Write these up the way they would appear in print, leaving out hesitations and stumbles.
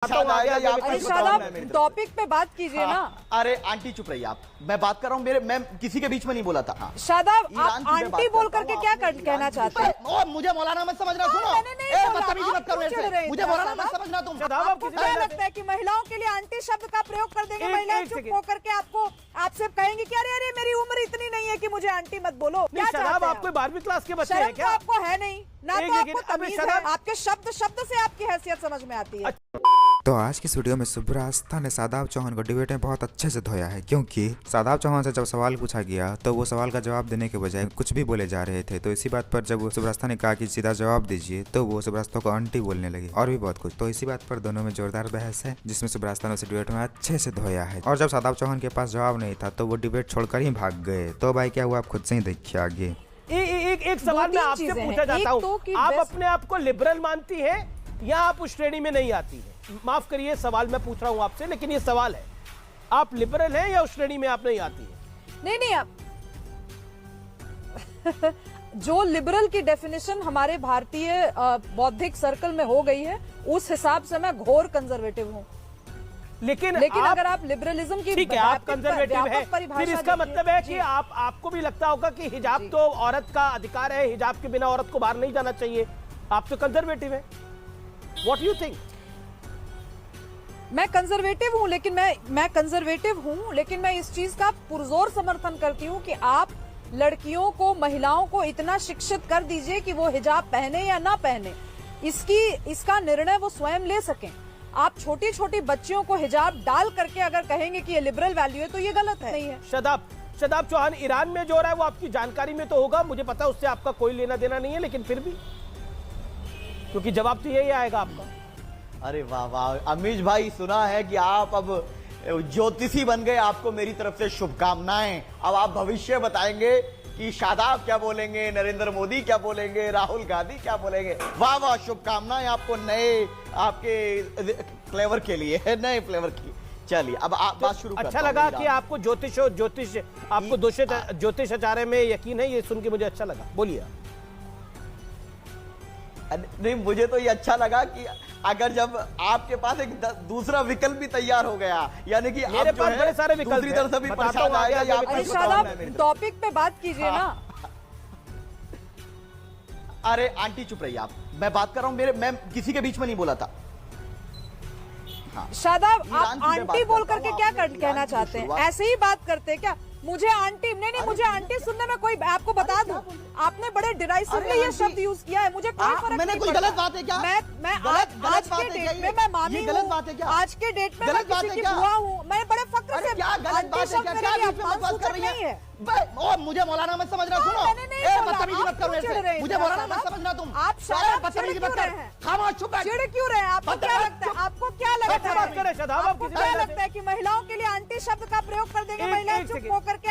अरे शादाब, टॉपिक पे बात कीजिए ना। अरे आंटी चुप रहिए आप, मैं बात कर रहा हूँ। मैं किसी के बीच में नहीं बोला था। शादाब, आप आंटी बोल करके क्या कहना चाहते हैं? मुझे मौलाना मत समझना। सुनो, बदतमीजी मत करो ऐसे। मुझे मौलाना मत समझना तुम। आपको क्या लगता है कि महिलाओं के लिए आंटी शब्द का प्रयोग कर देंगे? महिलाएं चुप होकर के आपसे कहेंगे कि अरे अरे मेरी उम्र इतनी नहीं है कि मुझे आंटी मत बोलो। क्या चाहते हैं? आपको 12वीं क्लास के बच्चे हैं क्या? आपको है नहीं ना, तो आपको तमीज है। आपके शब्द से आपकी हैसियत समझ में आती है। तो आज की इस वीडियो में शुभ्रा आस्था ने शादाब चौहान को डिबेट में बहुत अच्छे से धोया है, क्योंकि शादाब चौहान से जब सवाल पूछा गया तो वो सवाल का जवाब देने के बजाय कुछ भी बोले जा रहे थे। तो इसी बात पर जब शुभ्रा आस्था ने कहा कि सीधा जवाब दीजिए तो वो शुभ्रा आस्था को आंटी बोलने लगी और भी बहुत कुछ। तो इसी बात पर दोनों में जोरदार बहस है, जिसमें शुभ्रा आस्था ने उसे डिबेट में अच्छे से धोया है। और जब शादाब चौहान के पास जवाब नहीं था तो वो डिबेट छोड़कर ही भाग गए। तो भाई क्या हुआ, आप खुद से ही देखिए आगे। एक सवाल मैं आपसे पूछना चाहता हूँ, आप अपने आप को लिबरल मानती हैं या आप उस श्रेणी में नहीं आती है? माफ करिए, सवाल मैं पूछ रहा हूँ आपसे, लेकिन ये सवाल है, आप लिबरल हैं या उस श्रेणी में आप नहीं आती है? नहीं आप जो लिबरल की डेफिनेशन हमारे भारतीय बौद्धिक सर्कल में हो गई है, उस हिसाब से मैं घोर कंजर्वेटिव हूँ। लेकिन अगर आप लिबरलिज्म की ठीक है, आप कंजर्वेटिव हैं, फिर इसका मतलब है कि आपको भी लगता होगा कि हिजाब तो औरत का अधिकार है, हिजाब के बिना औरत को बाहर नहीं जाना चाहिए। आप तो कंजर्वेटिव हैं। What do you think? मैं कंजर्वेटिव हूं, लेकिन मैं कंजर्वेटिव हूं, लेकिन मैं इस चीज का पुरजोर समर्थन करती हूं कि आप लड़कियों को, महिलाओं को इतना शिक्षित कर दीजिए कि वो हिजाब पहने या ना पहने, इसका निर्णय वो स्वयं ले सकें। आप छोटी छोटी बच्चियों को हिजाब डाल करके अगर कहेंगे कि ये लिबरल वैल्यू है तो ये गलत है। नहीं है। शादाब चौहान, ईरान में जो हो रहा है वो आपकी जानकारी में तो होगा, मुझे पता है उससे आपका कोई लेना देना नहीं है, लेकिन फिर भी क्योंकि जवाब तो यही आएगा आपका। अरे वाह वाह, अमीश भाई, सुना है कि आप अब ज्योतिषी बन गए। आपको मेरी तरफ से शुभकामनाएं। अब आप भविष्य बताएंगे कि शादाब क्या बोलेंगे, नरेंद्र मोदी क्या बोलेंगे, राहुल गांधी क्या बोलेंगे। वाह वाह, शुभकामनाएं आपको नए आपके फ्लेवर के लिए, नए फ्लेवर की। चलिए अब आप बात शुरू करते हैं। अच्छा लगा कि आपको आपको ज्योतिष आचार्य में यकीन है, ये सुन के मुझे अच्छा लगा। बोलिए। नहीं, मुझे तो ये अच्छा लगा कि अगर जब आपके पास एक दूसरा विकल्प भी तैयार हो गया, यानी कि मेरे पास बड़े सारे विकल्प दूसरी तरफ से भी परेशान आएगा। टॉपिक पे बात कीजिए ना। अरे आंटी चुप रहिए आप, मैं बात कर रहा हूँ। मैं किसी के बीच में नहीं बोला था। शादाब, आप आंटी बोल करके क्या कहना चाहते हैं? ऐसे ही बात करते हैं क्या? मुझे आंटी नहीं, मुझे आंटी सुनने में कोई, आपको बता दूं, आपने बड़े डिराइसिवली ये शब्द यूज किया है। मुझे कोई फर्क नहीं पड़ता। गलत बात है क्या? मैं आज के डेट में मैं मामी हूं, आज के डेट में मैं किसी की बुआ हूं, मैं बड़े फख्र से आंटी शब्द मेरे लिए अपमानसूचक नहीं है। मुझे मौलाना मत समझना। सुनो, बदतमीजी मत करो ऐसे। मुझे मौलाना मत समझना तुम। आप बदतमीजी मत कर। खामोश, चुप बैठ। चिढ़ क्यों रहे हैं? आपको क्या लगता है? आपको क्या लगता है कि महिलाओं के लिए आंटी शब्द का प्रयोग कर देंगे? महिलाएं चुप होकर के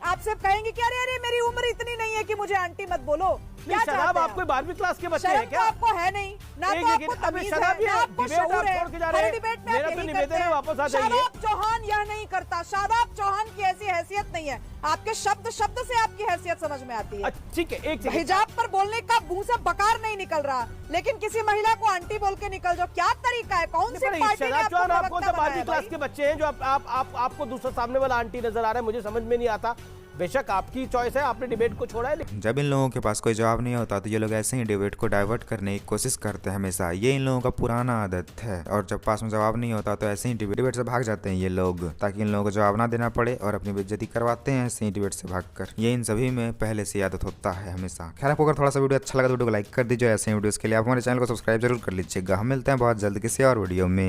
आपसे कहेंगे कि अरे अरे मेरी उम्र इतनी नहीं है कि मुझे आंटी मत बोलो। क्या चाहते हैं? आपको 12वीं क्लास के बच्चे हैं क्या? आपको है नहीं ना, तो आपको तमीज है ना, आपको शऊर है। हर डिबेट में आप यही करते हैं। वापस आ जाइए। शादाब चौहान यह नहीं करता। शादाब चौहान की ऐसी हैसियत नहीं है। आपके शब्द से आपकी हैसियत समझ में आती है। ठीक है, एक हिजाब पर बोलने का मुंह से बकार नहीं निकल रहा, लेकिन किसी महिला को आंटी बोल के निकल जाओ, क्या तरीका है? कौन सी पार्टी ने आपको आपको 12वीं क्लास के बच्चे हैं जो आपको दूसरा सामने वाला आंटी नजर आ रहा है? मुझे समझ में नहीं आता। बेशक आपकी चॉइस है, आपने डिबेट को छोड़ा है। जब इन लोगों के पास कोई जवाब नहीं होता तो ये लोग ऐसे ही डिबेट को डाइवर्ट करने की कोशिश करते हैं हमेशा। ये इन लोगों का पुराना आदत है। और जब पास में जवाब नहीं होता तो ऐसे ही डिबेट से भाग जाते हैं ये लोग, ताकि इन लोगों को जवाब ना देना पड़े, और अपनी बेइज्जती करवाते हैं ऐसे ही डिबेट से भागकर। ये इन सभी में पहले से आदत होता है हमेशा। खैर, आपको अगर थोड़ा सा वीडियो अच्छा लगा तो वीडियो को लाइक कर दीजिए। ऐसे ही वीडियोस के लिए आप हमारे चैनल को सब्सक्राइब जरूर कर लीजिएगा। हम मिलते हैं बहुत जल्द किसी और वीडियो में।